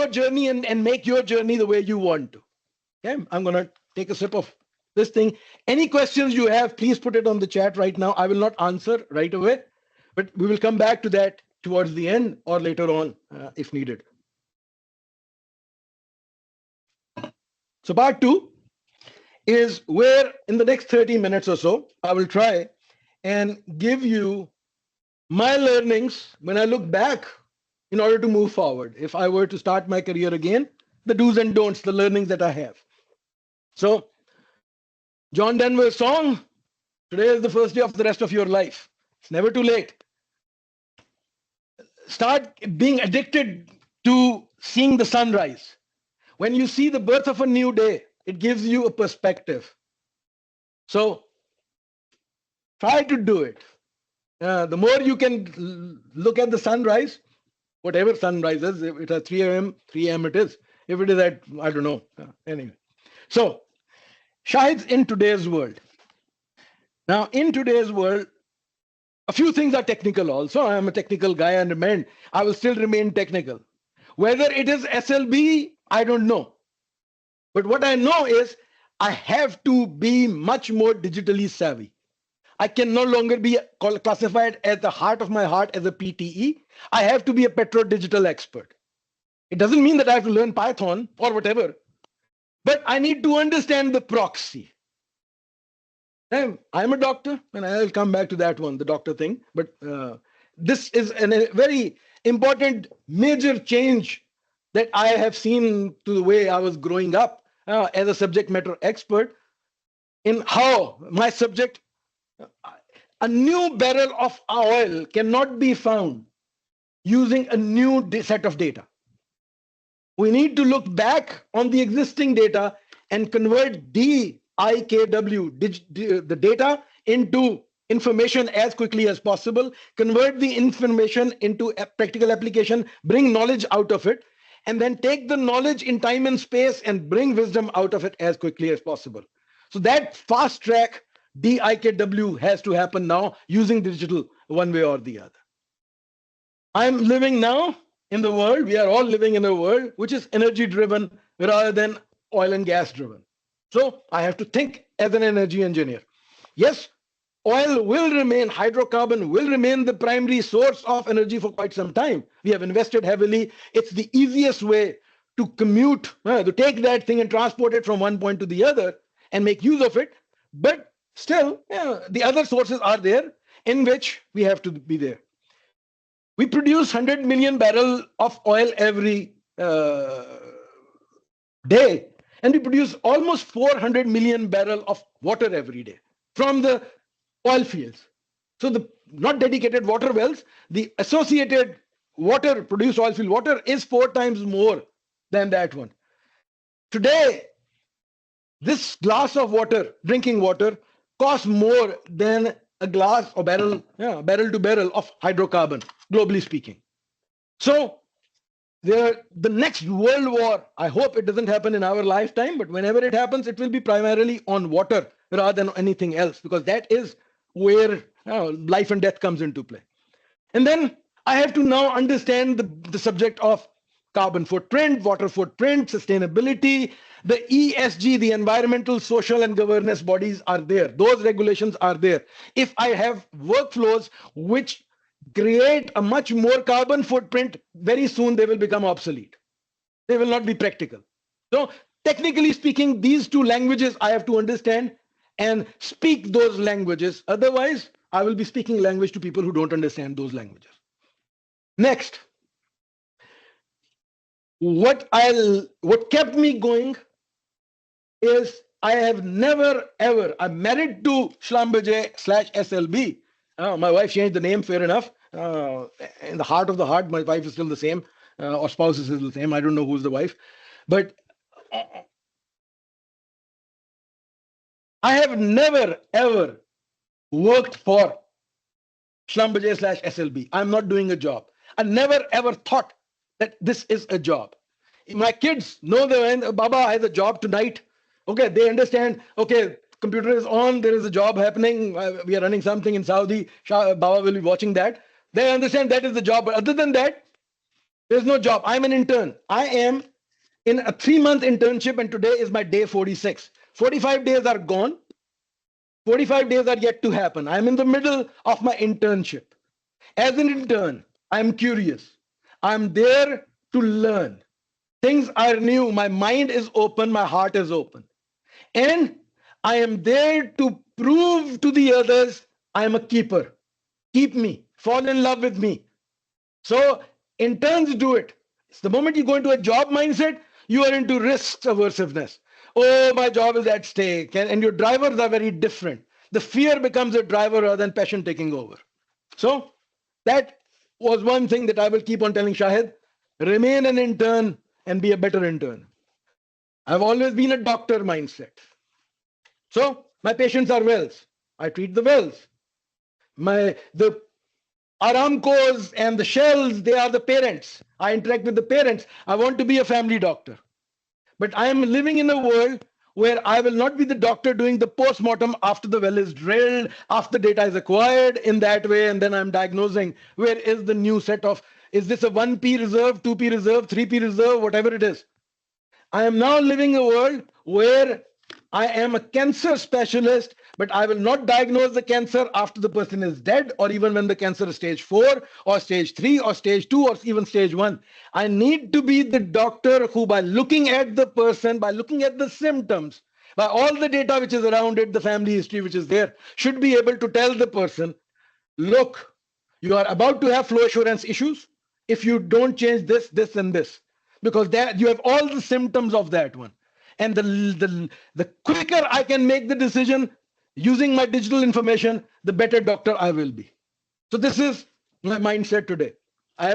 journey and make your journey the way you want to. Okay, I'm going to take a sip of this thing. Any questions you have, please put it on the chat right now. I will not answer right away, but we will come back to that towards the end or later on if needed. So part two is where in the next 30 minutes or so, I will try and give you my learnings when I look back in order to move forward. If I were to start my career again, the do's and don'ts, the learnings that I have. So John Denver's song, today is the first day of the rest of your life. It's never too late. Start being addicted to seeing the sunrise. When you see the birth of a new day, it gives you a perspective. So try to do it. The more you can look at the sunrise, whatever sunrise is, if it is 3 a.m., 3 a.m. it is. If it is at, I don't know. Anyway. So, Shahid's in today's world. Now, in today's world, a few things are technical also. I am a technical guy and I will still remain technical. Whether it is SLB, I don't know. But what I know is I have to be much more digitally savvy. I can no longer be classified at the heart of my heart as a PTE. I have to be a petro-digital expert. It doesn't mean that I have to learn Python or whatever, but I need to understand the proxy. I'm a doctor, and I'll come back to that one, the doctor thing. But this is a very important major change that I have seen to the way I was growing up as a subject matter expert in how my subject, a new barrel of oil cannot be found using a new set of data. We need to look back on the existing data and convert DIKW, the data, into information as quickly as possible, convert the information into a practical application, bring knowledge out of it, and then take the knowledge in time and space and bring wisdom out of it as quickly as possible. So that fast track DIKW has to happen now using digital one way or the other. I'm living now in the world, we are all living in a world which is energy driven rather than oil and gas driven. So I have to think as an energy engineer. Yes, oil will remain, hydrocarbon will remain the primary source of energy for quite some time. We have invested heavily. It's the easiest way to commute, to take that thing and transport it from one point to the other and make use of it. But still, the other sources are there in which we have to be there. We produce 100 million barrels of oil every day, and we produce almost 400 million barrels of water every day from the oil fields. So the not dedicated water wells, the associated water, produced oil field water is 4 times more than that one. Today, this glass of water, drinking water, costs more than a glass or barrel to barrel of hydrocarbon, globally speaking. So the next world war, I hope it doesn't happen in our lifetime, but whenever it happens, it will be primarily on water rather than anything else, because that is where life and death comes into play. And then I have to now understand the subject of carbon footprint, water footprint, sustainability. The ESG, the environmental, social, and governance bodies are there. Those regulations are there. If I have workflows which create a much more carbon footprint, very soon they will become obsolete. They will not be practical. So technically speaking, these two languages I have to understand and speak those languages. Otherwise, I will be speaking language to people who don't understand those languages. Next, what kept me going is I have never ever, I'm married to Schlumberger/SLB. My wife changed the name, fair enough. In the heart of the heart, my wife is still the same, or spouse is still the same. I don't know who's the wife. But I have never ever worked for Schlumberger/SLB. I'm not doing a job. I never ever thought that this is a job. My kids know that Baba has a job tonight. Okay, they understand. Okay, computer is on. There is a job happening. We are running something in Saudi. Baba will be watching that. They understand that is the job. But other than that, There's no job. I'm an intern. I am in a 3-month internship, and today is my day 46. 45 days are gone. 45 days are yet to happen. I'm in the middle of my internship. As an intern, I'm curious. I'm there to learn. Things are new. My mind is open. My heart is open. And I am there to prove to the others I am a keeper. Keep me. Fall in love with me. So interns do it. It's the moment you go into a job mindset, you are into risk aversiveness. Oh, my job is at stake. And your drivers are very different. The fear becomes a driver rather than passion taking over. So that was one thing that I will keep on telling Shahid. Remain an intern and be a better intern. I've always been a doctor mindset. So my patients are wells. I treat the wells. The Aramcos and the Shells, they are the parents. I interact with the parents. I want to be a family doctor. But I am living in a world where I will not be the doctor doing the post-mortem after the well is drilled, after data is acquired in that way, and then I'm diagnosing where is the new set of, is this a 1P reserve, 2P reserve, 3P reserve, whatever it is. I am now living a world where I am a cancer specialist, but I will not diagnose the cancer after the person is dead, or even when the cancer is stage 4 or stage 3 or stage 2 or even stage 1. I need to be the doctor who, by looking at the person, by looking at the symptoms, by all the data which is around it, the family history which is there, should be able to tell the person, look, you are about to have flow assurance issues if you don't change this, this, and this, because there you have all the symptoms of that one. And the quicker I can make the decision using my digital information, the better doctor I will be. So this is my mindset today. I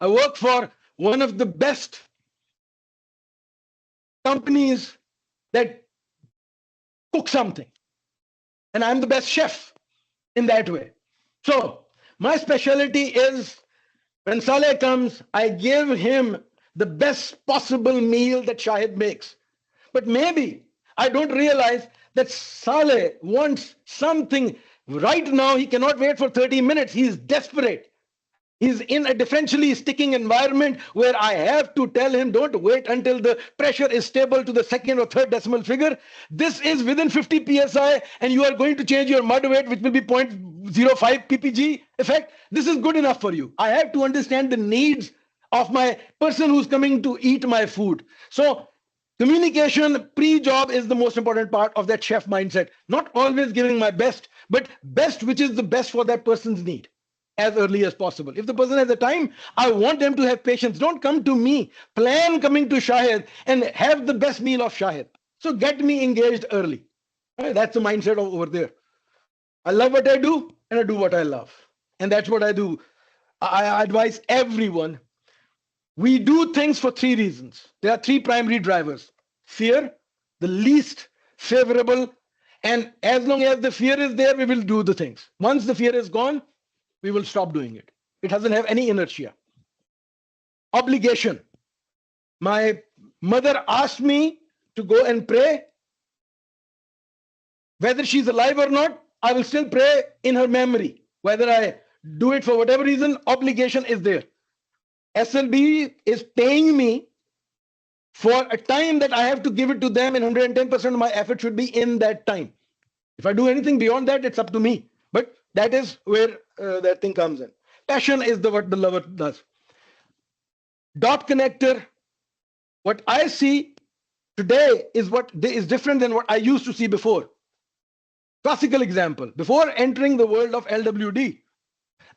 work for one of the best companies that cook something. And I'm the best chef in that way. So my specialty is when Saleh comes, I give him the best possible meal that Shahid makes. But maybe I don't realize that Saleh wants something right now. He cannot wait for 30 minutes. He is desperate. He's in a differentially sticking environment where I have to tell him, don't wait until the pressure is stable to the second or third decimal figure. This is within 50 psi, and you are going to change your mud weight, which will be 0.05 ppg effect. This is good enough for you. I have to understand the needs of my person who's coming to eat my food. So communication pre-job is the most important part of that chef mindset. Not always giving my best, but best which is the best for that person's need as early as possible. If the person has the time, I want them to have patience. Don't come to me. Plan coming to Shahid and have the best meal of Shahid. So get me engaged early. Right? That's the mindset over there. I love what I do and I do what I love. And that's what I do. I advise everyone. We do things for 3 reasons. There are 3 primary drivers. Fear, the least favorable. And as long as the fear is there, we will do the things. Once the fear is gone, we will stop doing it. It doesn't have any inertia. Obligation. My mother asked me to go and pray. Whether she's alive or not, I will still pray in her memory. Whether I do it for whatever reason, obligation is there. SLB is paying me for a time that I have to give it to them, and 110% of my effort should be in that time. If I do anything beyond that, it's up to me. But that is where that thing comes in. Passion is what the lover does. Dot connector. What I see today is what is different than what I used to see before. Classical example. Before entering the world of LWD,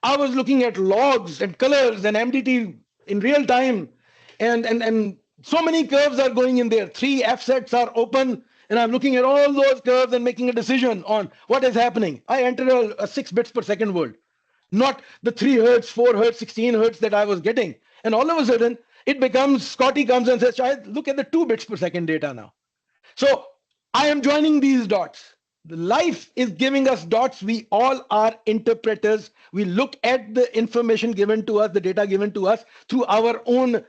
I was looking at logs and colors and MDT in real time, and so many curves are going in there. 3 F sets are open, and I'm looking at all those curves and making a decision on what is happening. I enter a 6 bits per second world, not the 3 hertz, 4 hertz, 16 hertz that I was getting. And all of a sudden, it becomes, Scotty comes and says, Shahid, look at the 2 bits per second data now. So I am joining these dots. The life is giving us dots. We all are interpreters. We look at the information given to us, the data given to us through our own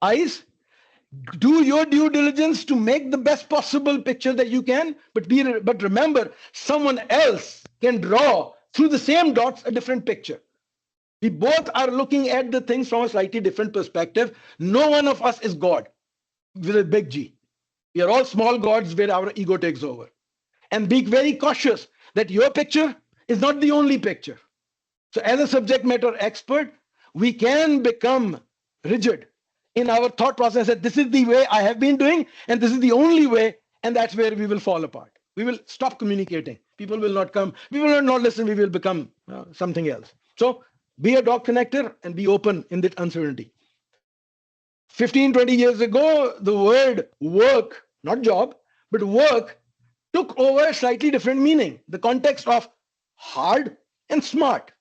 eyes. Do your due diligence to make the best possible picture that you can, but remember, someone else can draw through the same dots a different picture. We both are looking at the things from a slightly different perspective. No one of us is God with a big G. We are all small gods where our ego takes over. And be very cautious that your picture is not the only picture. So, as a subject matter expert, we can become rigid in our thought process that this is the way I have been doing, and this is the only way, and that's where we will fall apart. We will stop communicating. People will not come. We will not listen. We will become something else. So, be a dog connector and be open in that uncertainty. 15, 20 years ago, the word work, not job, but work took over a slightly different meaning, the context of hard and smart.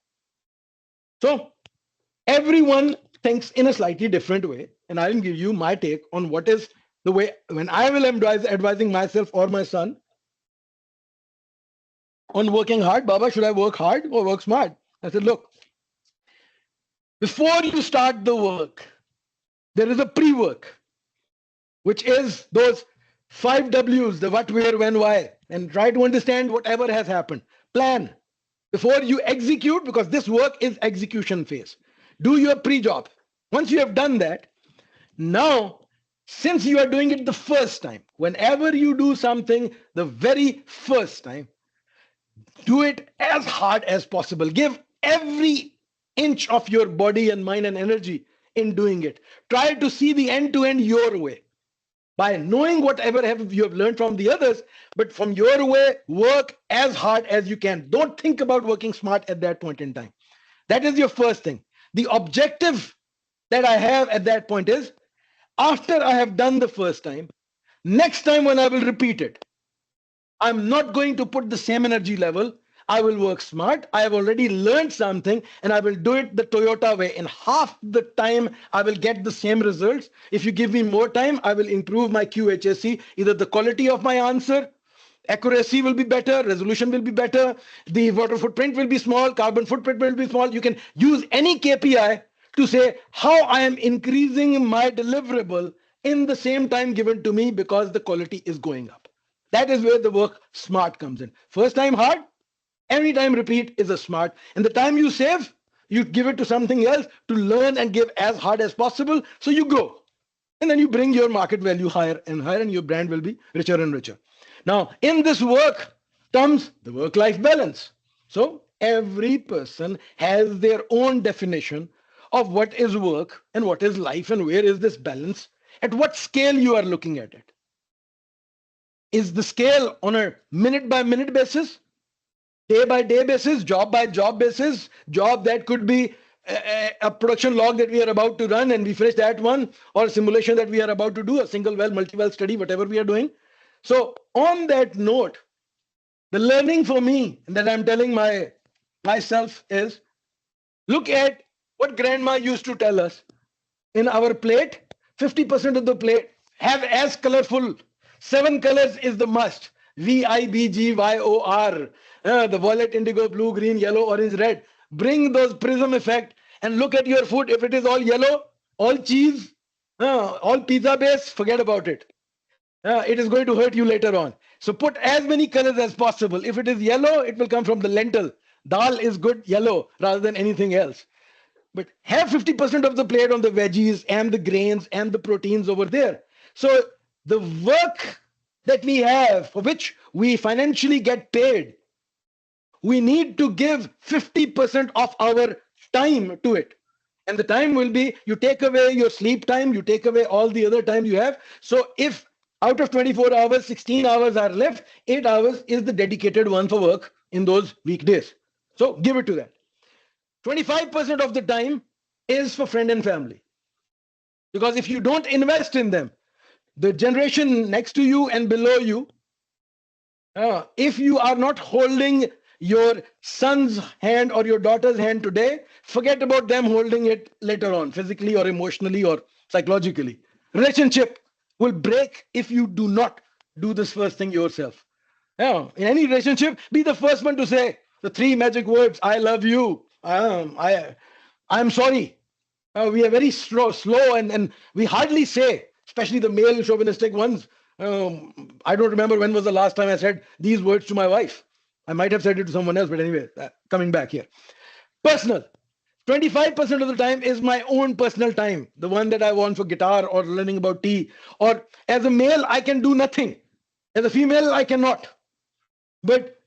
So everyone thinks in a slightly different way, and I will give you my take on what is the way when I will advising myself or my son on working hard. Baba, should I work hard or work smart? I said, look, before you start the work, there is a pre-work, which is those 5 W's, the what, where, when, why, and try to understand whatever has happened. Plan before you execute, because this work is execution phase. Do your pre-job. Once you have done that, now, since you are doing it the first time, whenever you do something the very first time, do it as hard as possible. Give every inch of your body and mind and energy in doing it. Try to see the end to end your way by knowing whatever you have learned from the others, but from your way, work as hard as you can. Don't think about working smart at that point in time. That is your first thing. The objective that I have at that point is, after I have done the first time, next time when I will repeat it, I'm not going to put the same energy level. I will work smart. I have already learned something and I will do it the Toyota way. In half the time, I will get the same results. If you give me more time, I will improve my QHSC, either the quality of my answer, accuracy will be better, resolution will be better, the water footprint will be small, carbon footprint will be small. You can use any KPI to say how I am increasing my deliverable in the same time given to me because the quality is going up. That is where the work smart comes in. First time hard, every time repeat is a smart. And the time you save, you give it to something else to learn and give as hard as possible so you grow. And then you bring your market value higher and higher and your brand will be richer and richer. Now, in this work comes the work-life balance. So every person has their own definition of what is work and what is life and where is this balance, at what scale you are looking at it. Is the scale on a minute by minute basis, day by day basis, job by job basis, job that could be a production log that we are about to run and we finish that one, or simulation that we are about to do, a single well, multi-well study, whatever we are doing. So on that note, the learning for me that I'm telling myself is, look at what grandma used to tell us. In our plate, 50% of the plate have as colorful. 7 colors is the must. VIBGYOR. The violet, indigo, blue, green, yellow, orange, red. Bring those prism effect and look at your food. If it is all yellow, all cheese, all pizza base, forget about it. It is going to hurt you later on. So put as many colors as possible. If it is yellow, it will come from the lentil. Dal is good yellow rather than anything else. But have 50% of the plate on the veggies and the grains and the proteins over there. So the work that we have, for which we financially get paid, we need to give 50% of our time to it. And the time will be, you take away your sleep time, you take away all the other time you have. So if out of 24 hours, 16 hours are left, 8 hours is the dedicated one for work in those weekdays. So give it to that. 25% of the time is for friend and family. Because if you don't invest in them, the generation next to you and below you, if you are not holding your son's hand or your daughter's hand today, forget about them holding it later on, physically or emotionally or psychologically. Relationship will break if you do not do this first thing yourself. In any relationship, be the first one to say the 3 magic words: I love you, I'm sorry. We are very slow and we hardly say, especially the male chauvinistic ones. I don't remember when was the last time I said these words to my wife. I might have said it to someone else, but anyway, coming back here. Personal. 25% of the time is my own personal time, the one that I want for guitar or learning about tea. Or as a male, I can do nothing. As a female, I cannot. But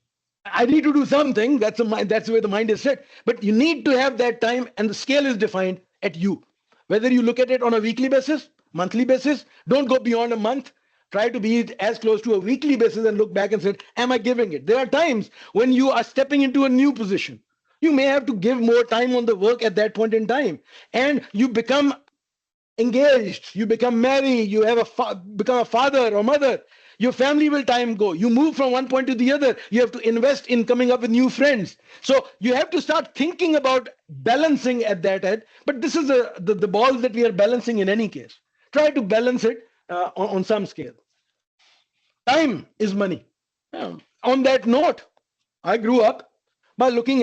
I need to do something. That's a mind. That's where the mind is set. But you need to have that time, and the scale is defined at you. Whether you look at it on a weekly basis, monthly basis, don't go beyond a month. Try to be as close to a weekly basis and look back and say, "Am I giving it?" There are times when you are stepping into a new position. You may have to give more time on the work at that point in time, and you become engaged, you become married, you have become a father or mother. Your family will time go. You move from one point to the other. You have to invest in coming up with new friends. So you have to start thinking about balancing at that end. But this is the balls that we are balancing in any case. Try to balance it on some scale. Time is money. On that note, I grew up by looking